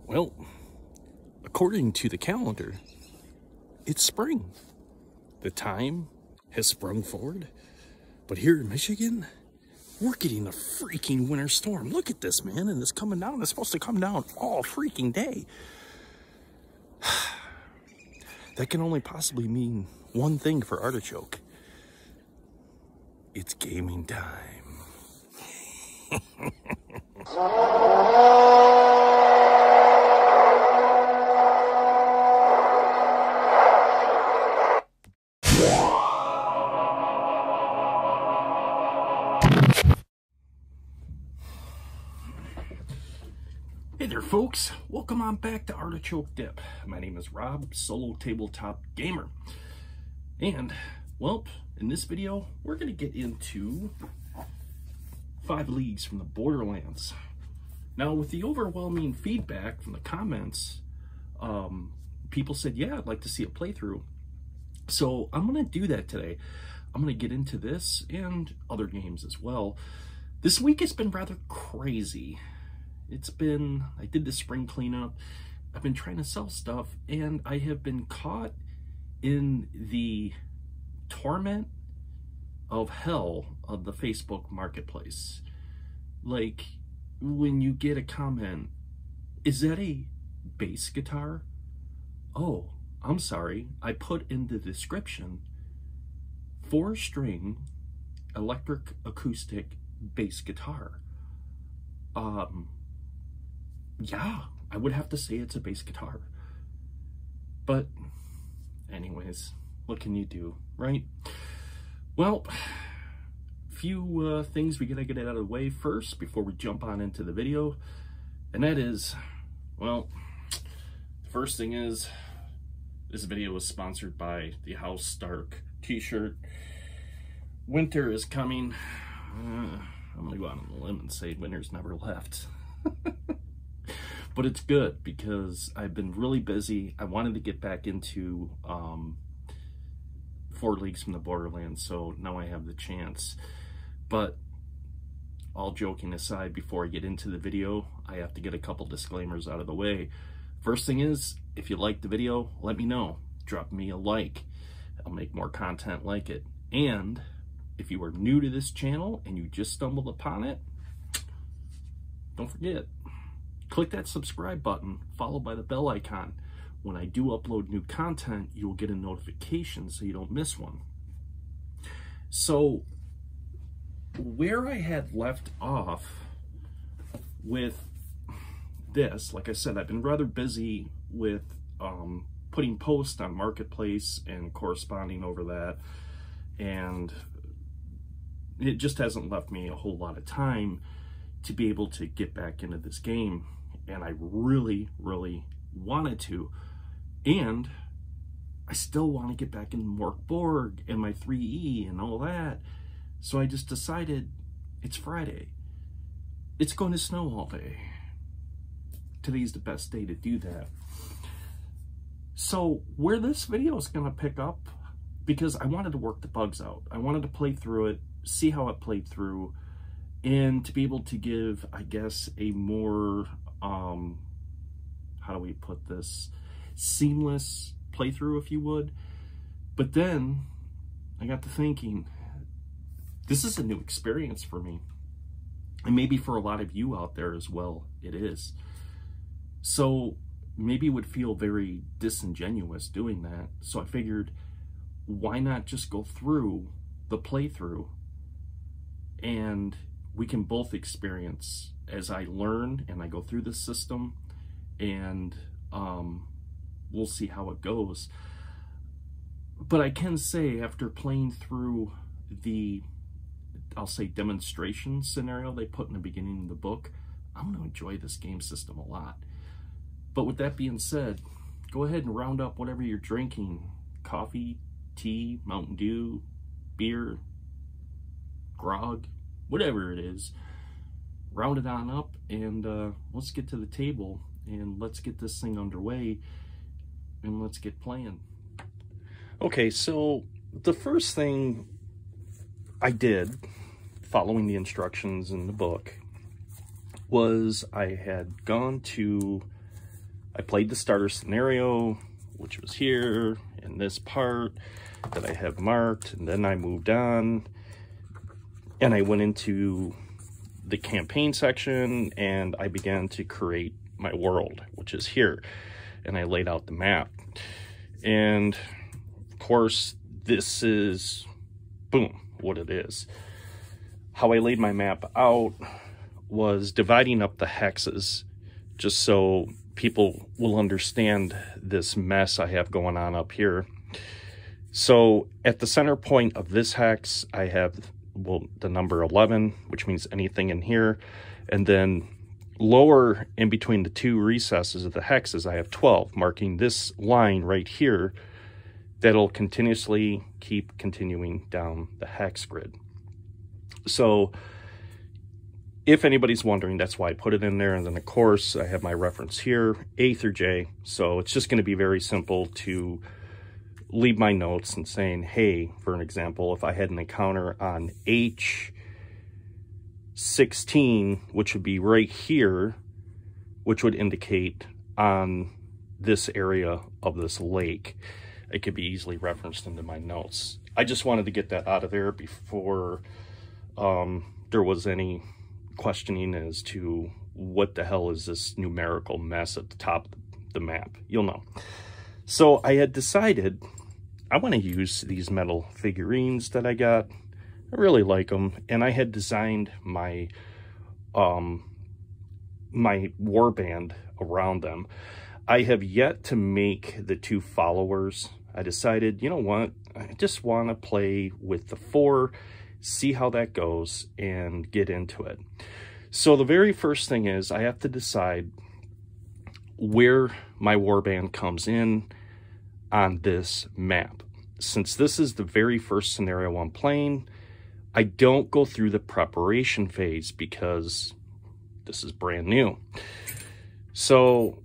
Well, according to the calendar, it's spring. The time has sprung forward, but here in Michigan, we're getting a freaking winter storm. Look at this, man, and it's coming down. It's supposed to come down all freaking day. That can only possibly mean one thing for Artichoke. It's gaming time. Hey there, folks. Welcome on back to Artichoke Dip. My name is Rob, solo tabletop gamer. And, well, in this video, we're going to get into 5 Leagues from the Borderlands. Now, with the overwhelming feedback from the comments, people said, yeah, I'd like to see a playthrough. So I'm going to do that today. I'm going to get into this and other games as well. This week has been rather crazy. I did the spring cleanup, I've been trying to sell stuff, and I have been caught in the torment of hell of the Facebook marketplace. Like, when you get a comment, is that a bass guitar? Oh, I'm sorry, I put in the description 4-string electric acoustic bass guitar. Yeah, I would have to say it's a bass guitar. But anyways, what can you do, right? Well, few things we gotta get out of the way first before we jump on into the video. And that is, well, the first thing is, this video was sponsored by the House Stark t-shirt. Winter is coming. I'm gonna go out on a limb and say winter's never left. But it's good because I've been really busy. I wanted to get back into 4 Leagues from the Borderlands, so now I have the chance. But all joking aside, before I get into the video, I have to get a couple disclaimers out of the way. First thing is, if you like the video, let me know. Drop me a like. I'll make more content like it. And if you are new to this channel and you just stumbled upon it, don't forget, click that subscribe button, followed by the bell icon. When I do upload new content, you will get a notification so you don't miss one. So, where I had left off with this, like I said, I've been rather busy with putting posts on Marketplace and corresponding over that, and it just hasn't left me a whole lot of time to be able to get back into this game. And I really, really wanted to. And I still want to get back in Mork Borg and my 3E and all that. So I just decided it's Friday. It's going to snow all day. Today's the best day to do that. So where this video is going to pick up, because I wanted to work the bugs out. I wanted to play through it, see how it played through, and to be able to give, I guess, a more, how do we put this, seamless playthrough, if you would. But then I got to thinking, this is a new experience for me, and maybe for a lot of you out there as well, it is. So maybe it would feel very disingenuous doing that. So I figured, why not just go through the playthrough, and we can both experience as I learn and I go through the system, and we'll see how it goes. But I can say, after playing through the, I'll say, demonstration scenario they put in the beginning of the book, I'm going to enjoy this game system a lot. But with that being said, go ahead and round up whatever you're drinking. Coffee, tea, Mountain Dew, beer, grog, whatever it is. Round it on up, and let's get to the table, and let's get this thing underway, and let's get playing. Okay, so the first thing I did, following the instructions in the book, was I had gone to I played the starter scenario, which was here in this part that I have marked, and then I moved on and I went into the campaign section and I began to create my world, which is here, and I laid out the map. And of course, this is, boom, what it is. How I laid my map out was dividing up the hexes just so people will understand this mess I have going on up here. So at the center point of this hex, I have, well, the number 11, which means anything in here. And then lower in between the two recesses of the hexes, I have 12, marking this line right here that'll continuously keep continuing down the hex grid. So if anybody's wondering, that's why I put it in there. And then of course I have my reference here, A through J. So it's just going to be very simple to leave my notes and saying, hey, for an example, if I had an encounter on H16, which would be right here, which would indicate on this area of this lake, it could be easily referenced into my notes. I just wanted to get that out of there before there was any questioning as to what the hell is this numerical mess at the top of the map. You'll know. So I had decided I want to use these metal figurines that I got. I really like them, and I had designed my my warband around them. I have yet to make the two followers. I decided, you know what, I just want to play with the 4, see how that goes, and get into it. So the very first thing is I have to decide where my warband comes in on this map. Since this is the very first scenario I'm playing, I don't go through the preparation phase because this is brand new. So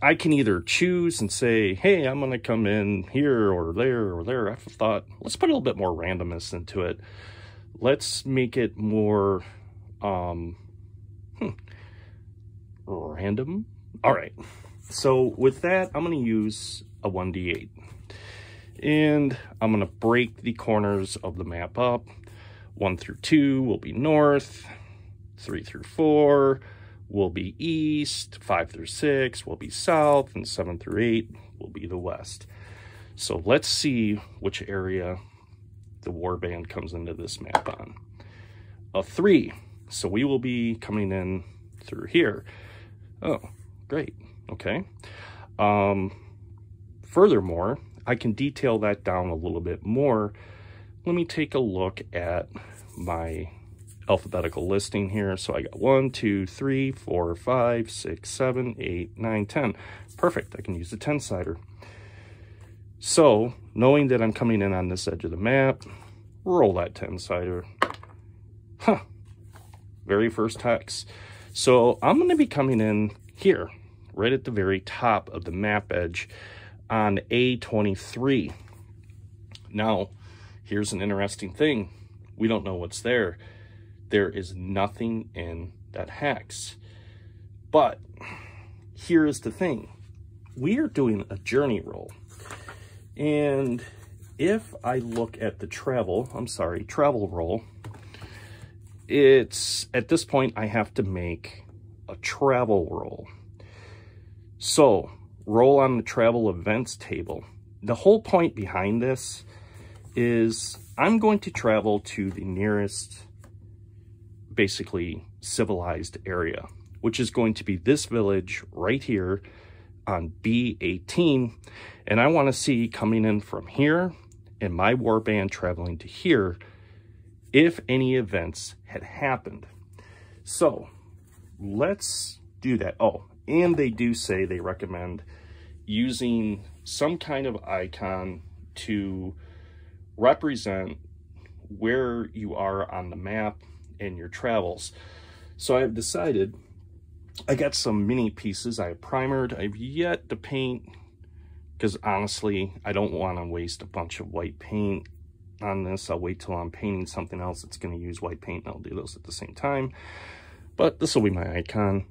I can either choose and say, hey, I'm going to come in here or there or there. I thought, let's put a little bit more randomness into it. Let's make it more random. All right. So with that, I'm going to use a 1d8. And I'm going to break the corners of the map up. 1 through 2 will be north. 3 through 4 will be east. 5 through 6 will be south. And 7 through 8 will be the west. So let's see which area the warband comes into this map on. A 3. So we will be coming in through here. Oh, great. Okay. Furthermore, I can detail that down a little bit more. Let me take a look at my alphabetical listing here. So I got 1, 2, 3, 4, 5, 6, 7, 8, 9, 10. Perfect. I can use the 10-sider. So knowing that I'm coming in on this edge of the map, roll that 10-sider. Huh. Very first hex. So I'm going to be coming in here, right at the very top of the map edge on A23. Now, here's an interesting thing. We don't know what's there. There is nothing in that hex. But here is the thing. We are doing a journey roll. And if I look at the travel roll, it's, at this point, I have to make a travel roll. So, roll on the travel events table. The whole point behind this is I'm going to travel to the nearest, basically, civilized area, which is going to be this village right here on B18. And I want to see, coming in from here and my warband traveling to here, if any events had happened. So let's do that. Oh, and they do say they recommend using some kind of icon to represent where you are on the map and your travels. So I've decided, I got some mini pieces I have primered. I've yet to paint, because honestly, I don't want to waste a bunch of white paint on this. I'll wait till I'm painting something else that's going to use white paint, and I'll do those at the same time. But this will be my icon.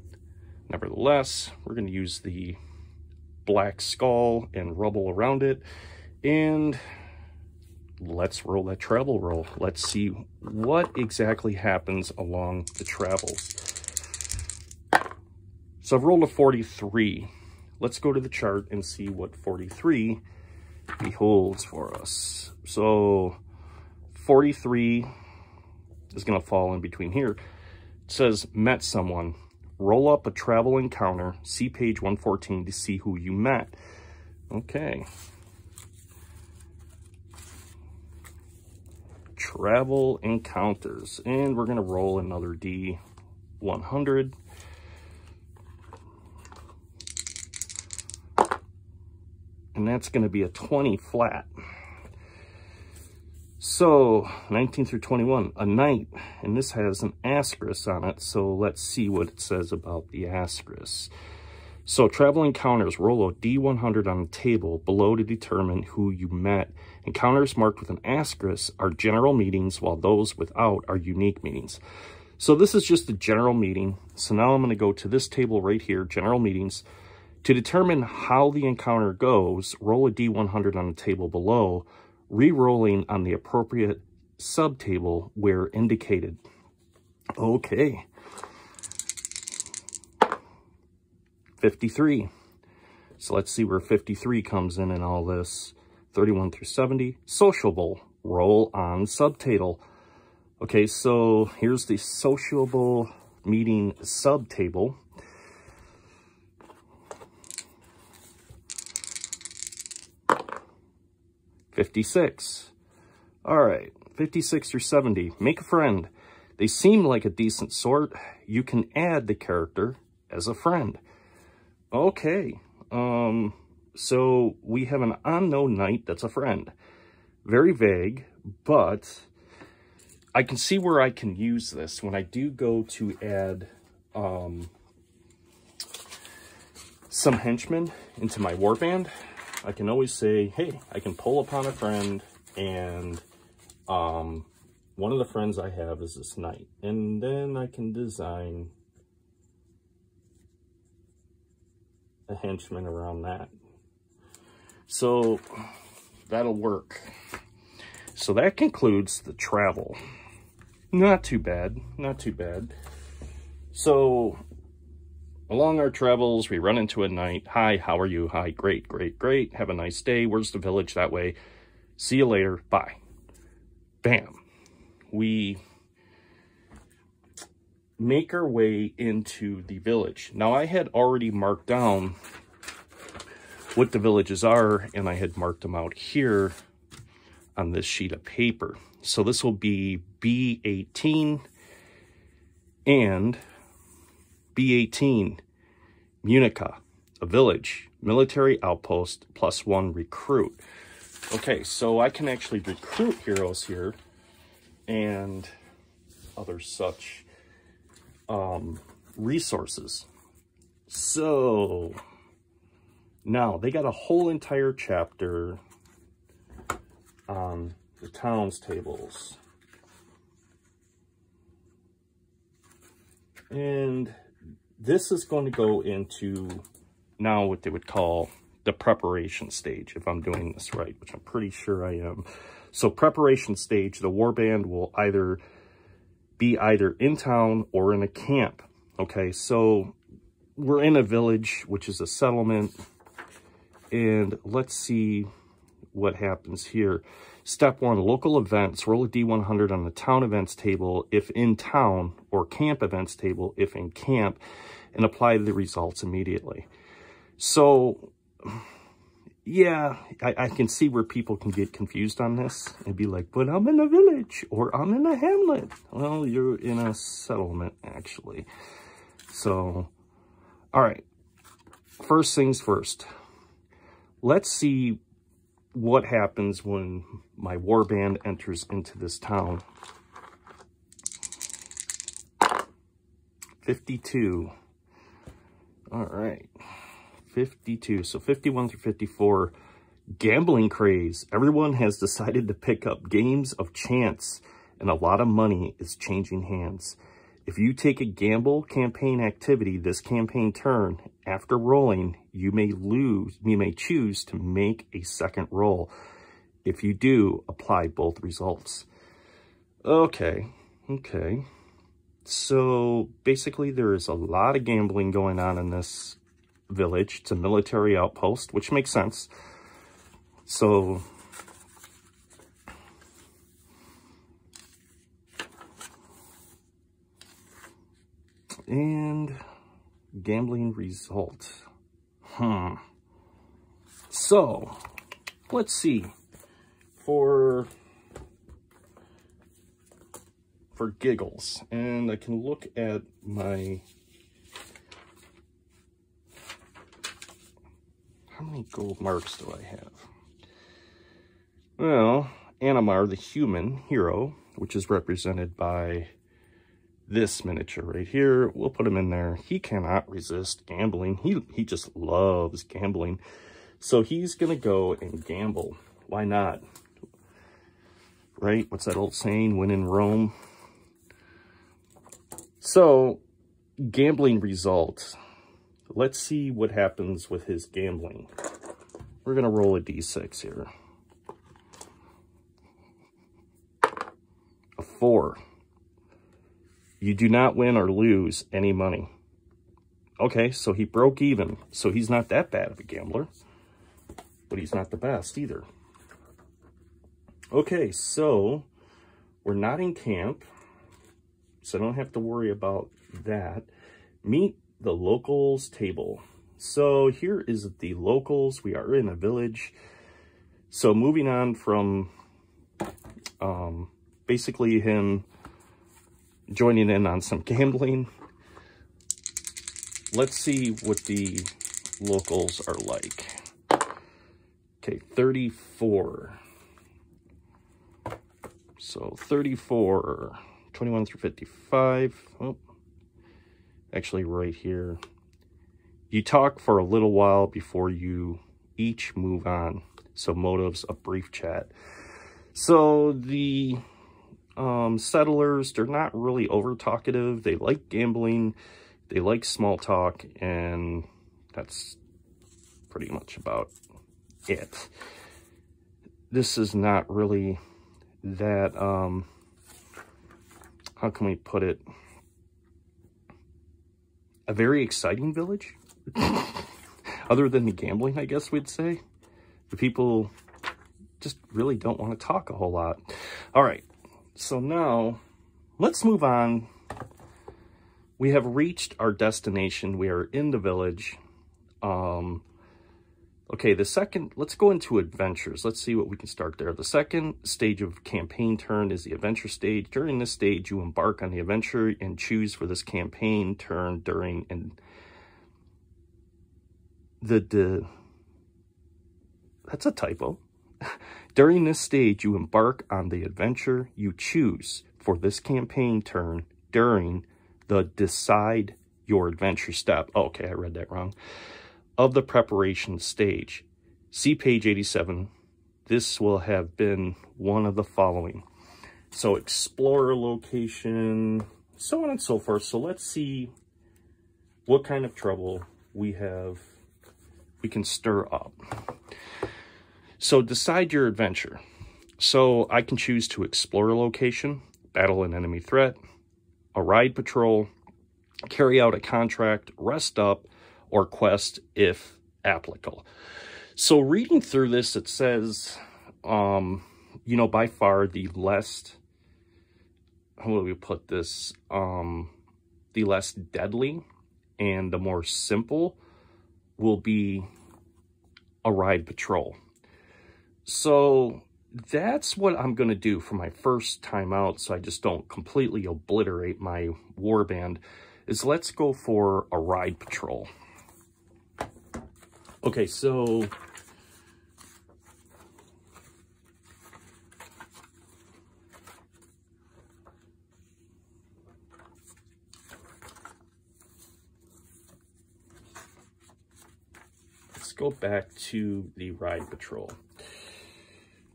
Nevertheless, we're going to use the black skull and rubble around it. And let's roll that travel roll. Let's see what exactly happens along the travels. So I've rolled a 43. Let's go to the chart and see what 43 beholds for us. So 43 is going to fall in between here. It says, met someone. Roll up a travel encounter. See page 114 to see who you met. Okay. Travel encounters. And we're going to roll another D100. And that's going to be a 20 flat. So 19 through 21, a night, and this has an asterisk on it. So let's see what it says about the asterisk. So travel encounters, roll a D100 on the table below to determine who you met. Encounters marked with an asterisk are general meetings, while those without are unique meetings. So this is just a general meeting. So now I'm going to go to this table right here, general meetings. To determine how the encounter goes, roll a D100 on the table below, re-rolling on the appropriate subtable where indicated. Okay. 53. So let's see where 53 comes in all this. 31 through 70. Sociable. Roll on subtable. Okay, so here's the sociable meeting subtable. $56. All right, 56 through 70. Make a friend. They seem like a decent sort. You can add the character as a friend. Okay, so we have an unknown knight that's a friend. Very vague, but I can see where I can use this when I do go to add some henchmen into my warband. I can always say, hey, I can pull upon a friend, and one of the friends I have is this knight. And then I can design a henchman around that. So that'll work. So that concludes the travel. Not too bad, not too bad. So along our travels, we run into a knight. Hi, how are you? Hi, great, great, great. Have a nice day. Where's the village? That way. See you later. Bye. Bam. We make our way into the village. Now, I had already marked down what the villages are, and I had marked them out here on this sheet of paper. So this will be B18 and B18, Munica, a village, military outpost, +1 recruit. Okay, so I can actually recruit heroes here and other such resources. So now they got a whole entire chapter on the towns tables. And this is going to go into now what they would call the preparation stage, if I'm doing this right, which I'm pretty sure I am. So preparation stage, the warband will be either in town or in a camp. Okay, so we're in a village, which is a settlement. And let's see what happens here. Step 1, local events. Roll a D100 on the town events table if in town, or camp events table if in camp, and apply the results immediately. So, yeah, I can see where people can get confused on this and be like, but I'm in a village, or I'm in a hamlet. Well, you're in a settlement, actually. So, all right. First things first. Let's see what happens when my warband enters into this town. 52. All right. 52. So 51 through 54. Gambling craze. Everyone has decided to pick up games of chance, and a lot of money is changing hands. If you take a gamble campaign activity this campaign turn, after rolling, you may choose to make a second roll. If you do, apply both results. Okay. So basically there is a lot of gambling going on in this village. It's a military outpost, which makes sense. So and gambling result. So let's see. For giggles, and I can look at my, how many gold marks do I have? Well, Animar, the human hero, which is represented by this miniature right here, we'll put him in there. He cannot resist gambling. He just loves gambling. So he's gonna go and gamble. Why not? Right? What's that old saying? When in Rome. So, gambling result. Let's see what happens with his gambling. We're going to roll a d6 here. A 4. You do not win or lose any money. Okay, so he broke even. So he's not that bad of a gambler. But he's not the best either. Okay, so we're not in camp. So I don't have to worry about that. Meet the locals table. So here is the locals. We are in a village. So moving on from basically him joining in on some gambling. Let's see what the locals are like. Okay, 34. So 34. 21 through 55. Oh, actually right here. You talk for a little while before you each move on. So motives, a brief chat. So the settlers, they're not really over talkative. They like gambling. They like small talk. And that's pretty much about it. This is not really that... how can we put it? A very exciting village? Other than the gambling, I guess we'd say. The people just really don't want to talk a whole lot. All right, so now let's move on. We have reached our destination. We are in the village. Okay, let's go into adventures. Let's see what we can start there. The second stage of campaign turn is the adventure stage. During this stage, you embark on the adventure and choose for this campaign turn during that's a typo. During this stage, you embark on the adventure you choose for this campaign turn during the decide your adventure step. Oh, okay, I read that wrong. Of the preparation stage. See page 87. This will have been one of the following. So explore a location, so on and so forth. So let's see what kind of trouble we can stir up. So decide your adventure. So I can choose to explore a location, battle an enemy threat, a ride patrol, carry out a contract, rest up, or quest if applicable. So reading through this, it says, you know, by far the less, how do we put this? The less deadly and the more simple will be a ride patrol. So that's what I'm going to do for my first time out, so I just don't completely obliterate my warband, is let's go for a ride patrol. Okay, so let's go back to the ride patrol.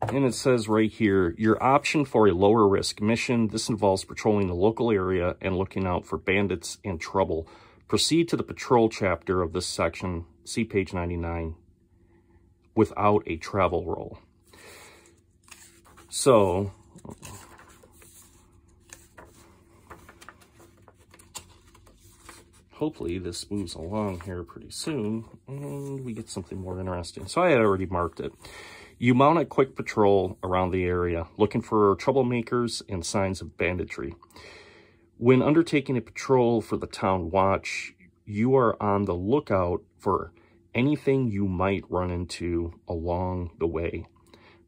And it says right here, your option for a lower risk mission. This involves patrolling the local area and looking out for bandits and trouble. Proceed to the patrol chapter of this section, see page 99, without a travel roll. So, hopefully this moves along here pretty soon and we get something more interesting. So I had already marked it. You mount a quick patrol around the area, looking for troublemakers and signs of banditry. When undertaking a patrol for the town watch, you are on the lookout for anything you might run into along the way.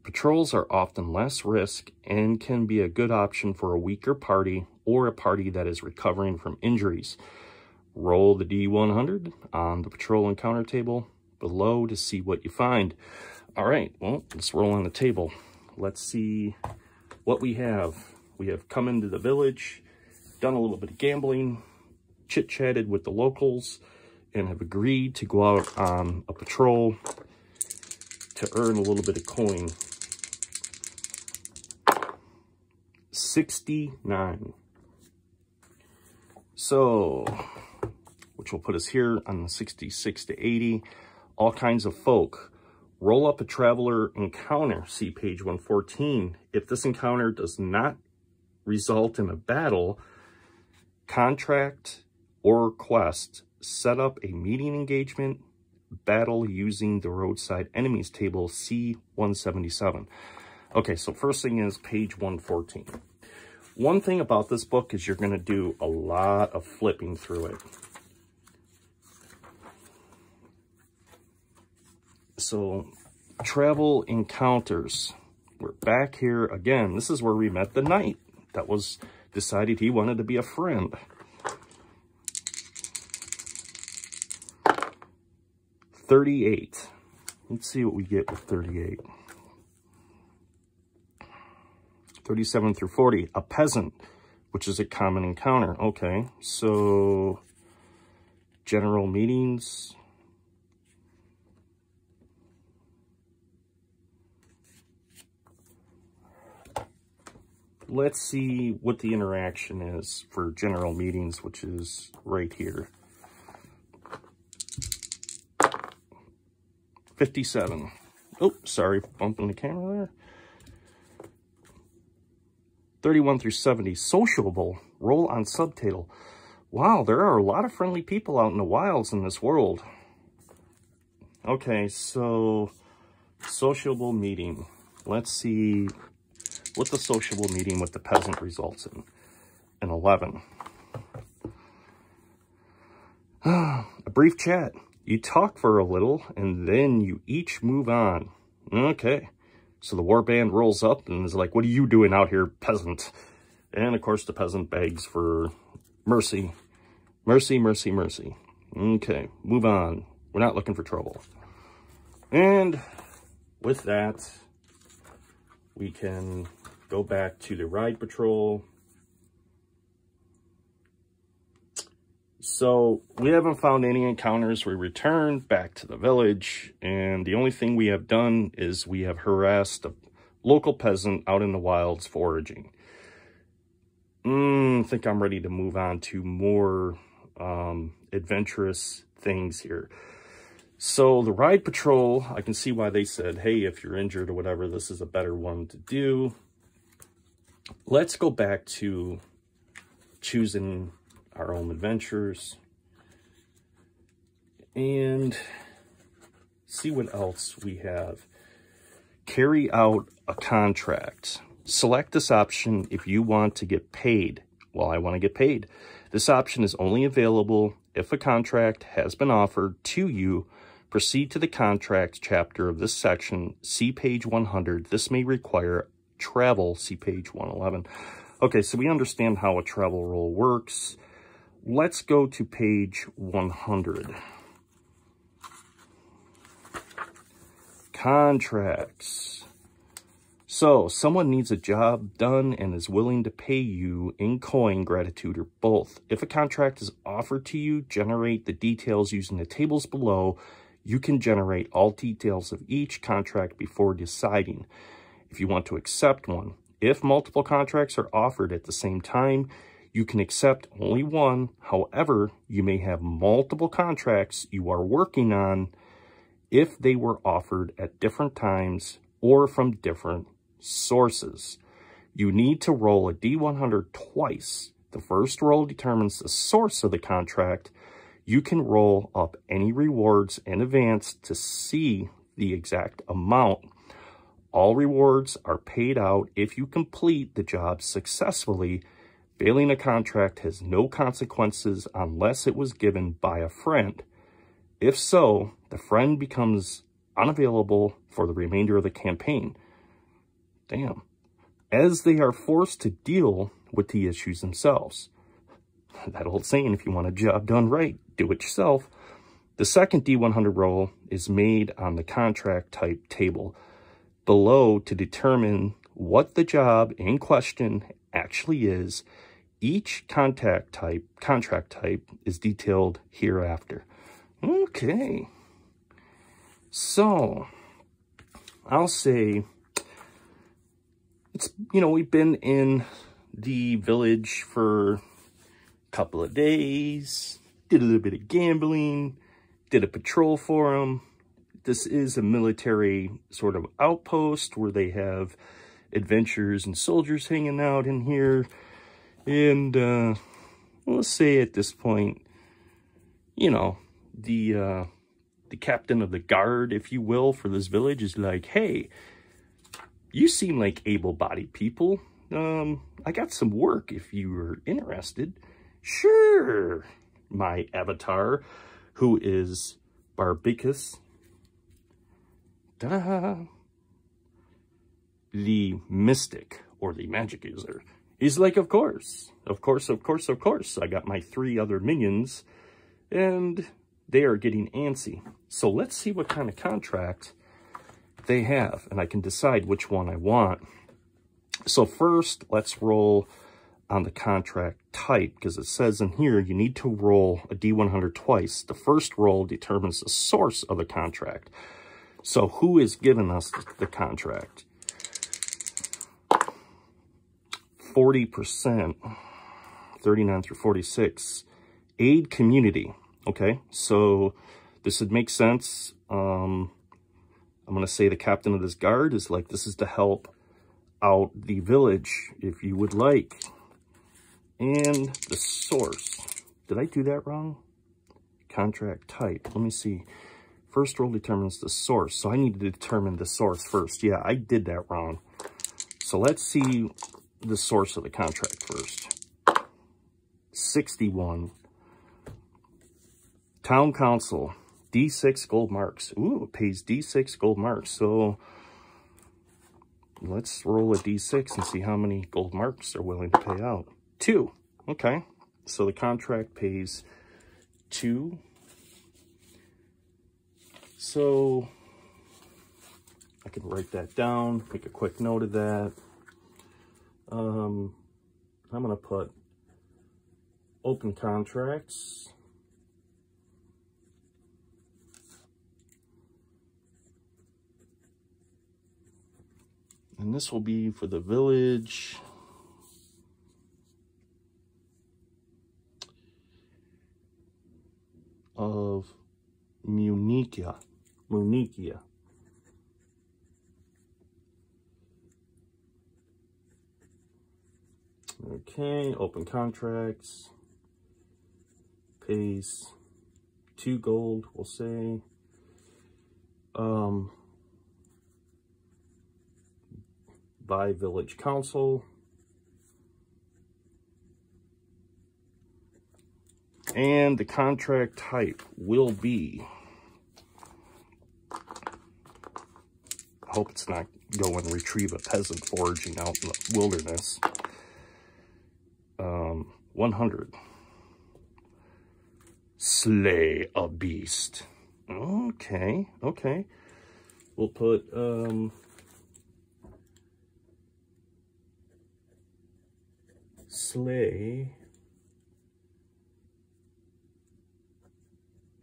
Patrols are often less risk and can be a good option for a weaker party or a party that is recovering from injuries. Roll the D100 on the patrol encounter table below to see what you find. All right, well, let's roll on the table. Let's see what we have. We have come into the village, done a little bit of gambling, chit-chatted with the locals, and have agreed to go out on a patrol to earn a little bit of coin. 69. So, which will put us here on the 66 to 80. All kinds of folk. Roll up a traveler encounter, see page 114. If this encounter does not result in a battle, contract, or quest, set up a meeting engagement, battle using the roadside enemies table, see 177. Okay, so first thing is page 114. One thing about this book is you're going to do a lot of flipping through it. So, travel encounters. We're back here again. This is where we met the knight that was decided he wanted to be a friend. $38. Let's see what we get with 38. 37 through 40. A peasant, which is a common encounter. Okay, so general meetings. Let's see what the interaction is for general meetings, which is right here. 57. Oh, sorry, bumping the camera there. 31 through 70. Sociable. Roll on subtitle. Wow, there are a lot of friendly people out in the wilds in this world. Okay, so sociable meeting. Let's see what the sociable meeting with the peasant results in. An 11. A brief chat. You talk for a little, and then you each move on. Okay. So the warband rolls up and is like, what are you doing out here, peasant? And, of course, the peasant begs for mercy. Mercy, mercy, mercy. Okay, move on. We're not looking for trouble. And with that, we can go back to the ride patrol. So we haven't found any encounters. We return back to the village, and the only thing we have done is we have harassed a local peasant out in the wilds foraging. I think I'm ready to move on to more adventurous things here. So the ride patrol, I can see why they said, hey, if you're injured or whatever, this is a better one to do. Let's go back to choosing our own adventures and see what else we have. Carry out a contract. Select this option if you want to get paid. Well, I want to get paid. This option is only available if a contract has been offered to you. Proceed to the contract chapter of this section. See page 100. This may require travel. See page 111. Okay, so we understand how a travel roll works. Let's go to page 100. Contracts. So, someone needs a job done and is willing to pay you in coin, gratitude, or both. If a contract is offered to you, generate the details using the tables below. You can generate all details of each contract before deciding. if you want to accept one. If multiple contracts are offered at the same time, you can accept only one. However, you may have multiple contracts you are working on if they were offered at different times or from different sources. You need to roll a D100 twice. The first roll determines the source of the contract. You can roll up any rewards in advance to see the exact amount. All rewards are paid out if you complete the job successfully. Failing a contract has no consequences unless it was given by a friend. If so, the friend becomes unavailable for the remainder of the campaign. Damn. As they are forced to deal with the issues themselves. That old saying, if you want a job done right, do it yourself. The second D100 roll is made on the contract type table below to determine what the job in question actually is. Each contract type is detailed hereafter. Okay. So, I'll say, it's, you know, we've been in the village for a couple of days, did a little bit of gambling, did a patrol for them. This is a military sort of outpost where they have adventurers and soldiers hanging out in here. And let's say at this point, you know, the captain of the guard, if you will, for this village is like, hey, you seem like able-bodied people. I got some work if you were interested. Sure. My avatar, who is Barbicus, the mystic or the magic user, is like, of course. I got my 3 other minions, and they are getting antsy. So let's see what kind of contract they have, and I can decide which one I want. So first, let's roll on the contract type, because it says in here you need to roll a D100 twice. The first roll determines the source of the contract. So who is giving us the contract? 40%, 39 through 46, aid community. Okay, so this would make sense. I'm going to say the captain of this guard is like, this is to help out the village, if you would like. And the source. Did I do that wrong? Contract type. Let me see. First roll determines the source. So I need to determine the source first. Yeah, I did that wrong. So let's see the source of the contract first. 61. Town Council. D6 gold marks. Ooh, it pays D6 gold marks. So let's roll a D6 and see how many gold marks they're willing to pay out. 2. Okay. So the contract pays 2. So I can write that down, make a quick note of that. I'm going to put open contracts. And this will be for the village of Munikia. Okay, open contracts. Pays 2 gold, we'll say. By village council. And the contract type will be, I hope it's not go and retrieve a peasant foraging out in the wilderness. 100. Slay a beast. Okay. We'll put, slay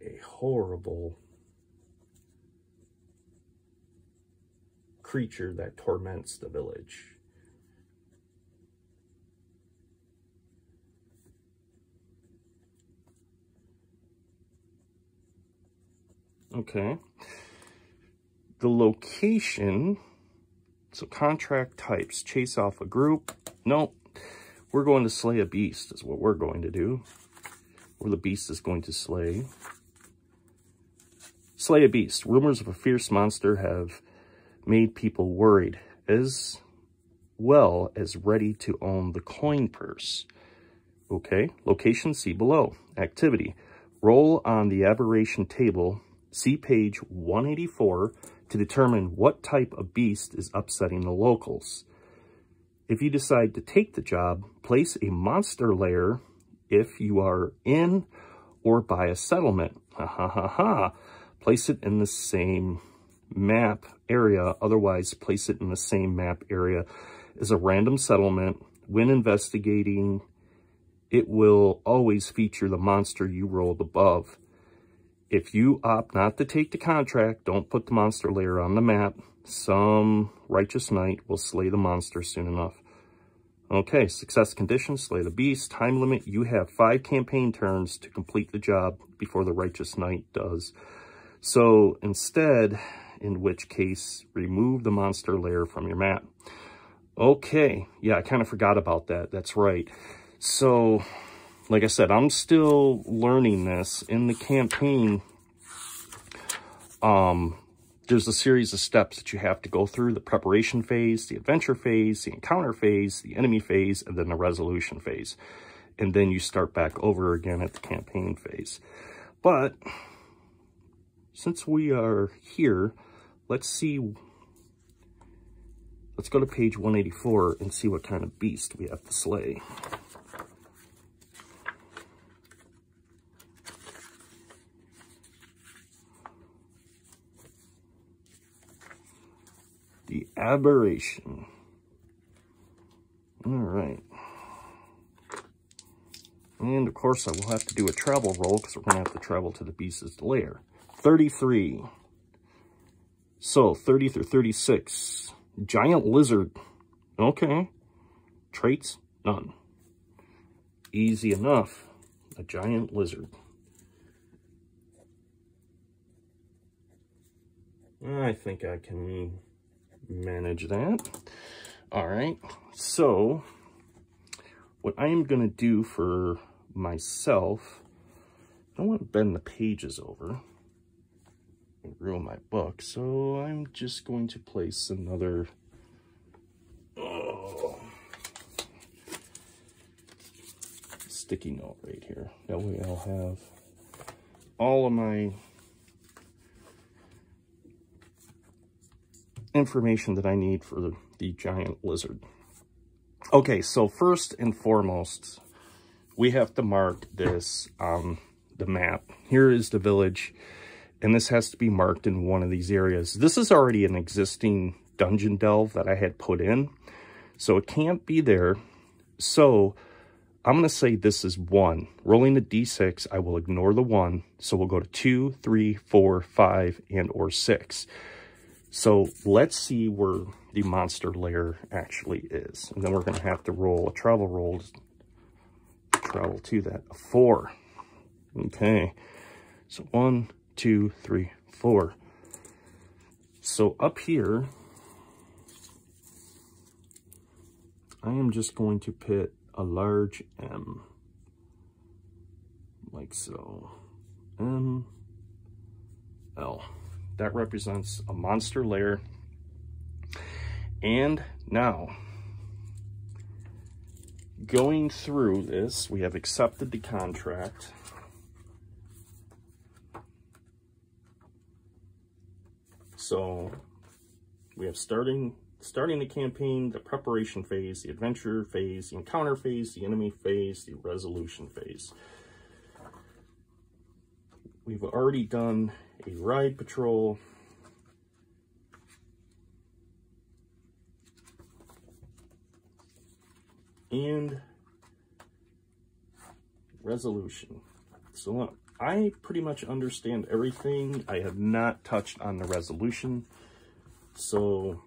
a horrible creature that torments the village. Okay. The location, so contract types, chase off a group. Nope. We're going to slay a beast is what we're going to do. Or the beast is going to slay. Slay a beast. Rumors of a fierce monster have made people worried, as well as ready to own the coin purse. Okay. Location, see below. Activity. Roll on the aberration table. See page 184 to determine what type of beast is upsetting the locals. If you decide to take the job, place a monster lair if you are in or by a settlement. Ha ha ha ha. Place it in the same map area. Otherwise, place it in the same map area as a random settlement. When investigating, it will always feature the monster you rolled above. If you opt not to take the contract, don't put the monster lair on the map. Some righteous knight will slay the monster soon enough. Okay, success conditions, slay the beast. Time limit, you have 5 campaign turns to complete the job before the righteous knight does. So instead, in which case, remove the monster lair from your map. Okay, yeah, I kind of forgot about that. That's right. So, like I said, I'm still learning this. In the campaign, there's a series of steps that you have to go through. The preparation phase, the adventure phase, the encounter phase, the enemy phase, and then the resolution phase. And then you start back over again at the campaign phase. But since we are here, let's go to page 184 and see what kind of beast we have to slay. The aberration. All right. And of course I will have to do a travel roll because we're going to have to travel to the beast's lair. 33. So 30 through 36. Giant lizard. Okay. Traits, none. Easy enough. A giant lizard. I think I can manage that. All right. So what I am going to do for myself, I don't want to bend the pages over and ruin my book. So I'm just going to place another sticky note right here. That way I'll have all of my information that I need for the giant lizard. Okay, so first and foremost, we have to mark this on the map. Here is the village, and this has to be marked in one of these areas. This is already an existing dungeon delve that I had put in, so it can't be there. So I'm going to say this is 1. Rolling the d6, I will ignore the 1, so we'll go to 2, 3, 4, 5, and or 6. So let's see where the monster lair actually is. And then we're going to have to roll a travel roll to travel to that. A 4. Okay. So 1, 2, 3, 4. So up here, I am just going to put a large M. Like so. M, L. That represents a monster lair. And now, going through this, we have accepted the contract. So we have starting the campaign, the preparation phase, the adventure phase, the encounter phase, the enemy phase, the resolution phase. We've already done a ride patrol. And resolution. So look, I pretty much understand everything. I have not touched on the resolution. So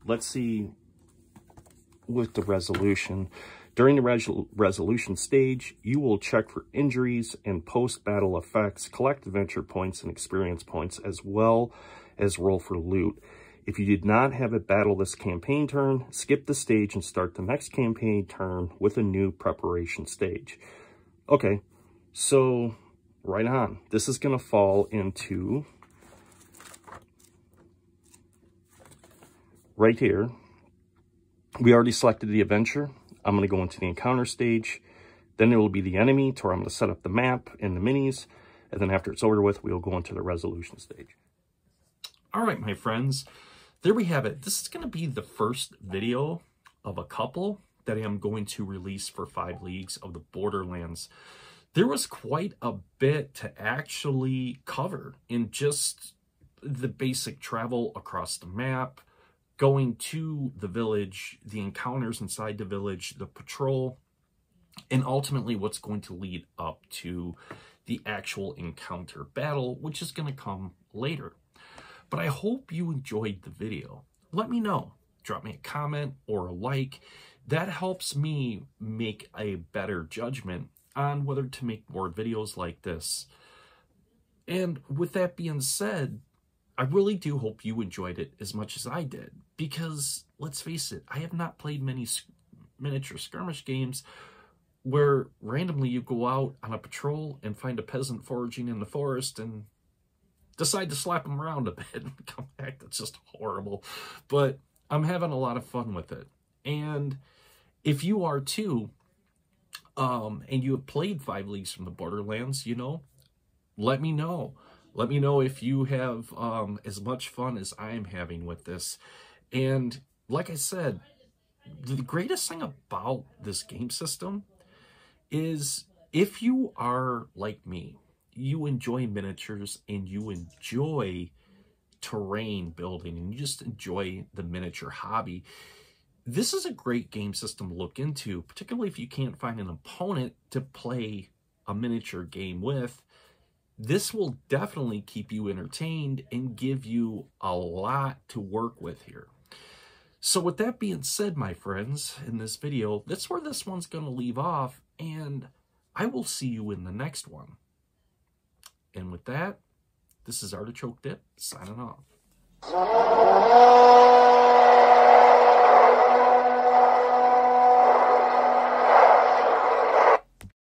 let's see with the resolution. During the resolution stage, you will check for injuries and post-battle effects, collect adventure points and experience points, as well as roll for loot. If you did not have a battle this campaign turn, skip the stage and start the next campaign turn with a new preparation stage. Okay, so right on. This is going to fall into right here. We already selected the adventure. I'm going to go into the encounter stage. Then it will be the enemy, to where I'm going to set up the map and the minis. And then after it's over with, we'll go into the resolution stage. All right, my friends. There we have it. This is going to be the first video of a couple that I am going to release for 5 Leagues of the Borderlands. There was quite a bit to actually cover in just the basic travel across the map, going to the village, the encounters inside the village, the patrol, and ultimately what's going to lead up to the actual encounter battle, which is going to come later. But I hope you enjoyed the video. Let me know. Drop me a comment or a like. That helps me make a better judgment on whether to make more videos like this. And with that being said, I really do hope you enjoyed it as much as I did. Because, let's face it, I have not played many miniature skirmish games where randomly you go out on a patrol and find a peasant foraging in the forest and decide to slap him around a bit and come back. That's just horrible. But I'm having a lot of fun with it. And if you are too, and you have played 5 Leagues from the Borderlands, you know, let me know. Let me know if you have as much fun as I am having with this. And like I said, the greatest thing about this game system is if you are like me, you enjoy miniatures and you enjoy terrain building and you just enjoy the miniature hobby, this is a great game system to look into, particularly if you can't find an opponent to play a miniature game with. This will definitely keep you entertained and give you a lot to work with here. So with that being said, my friends, in this video, that's where this one's going to leave off, and I will see you in the next one. And with that, this is Artichoke Dip, signing off.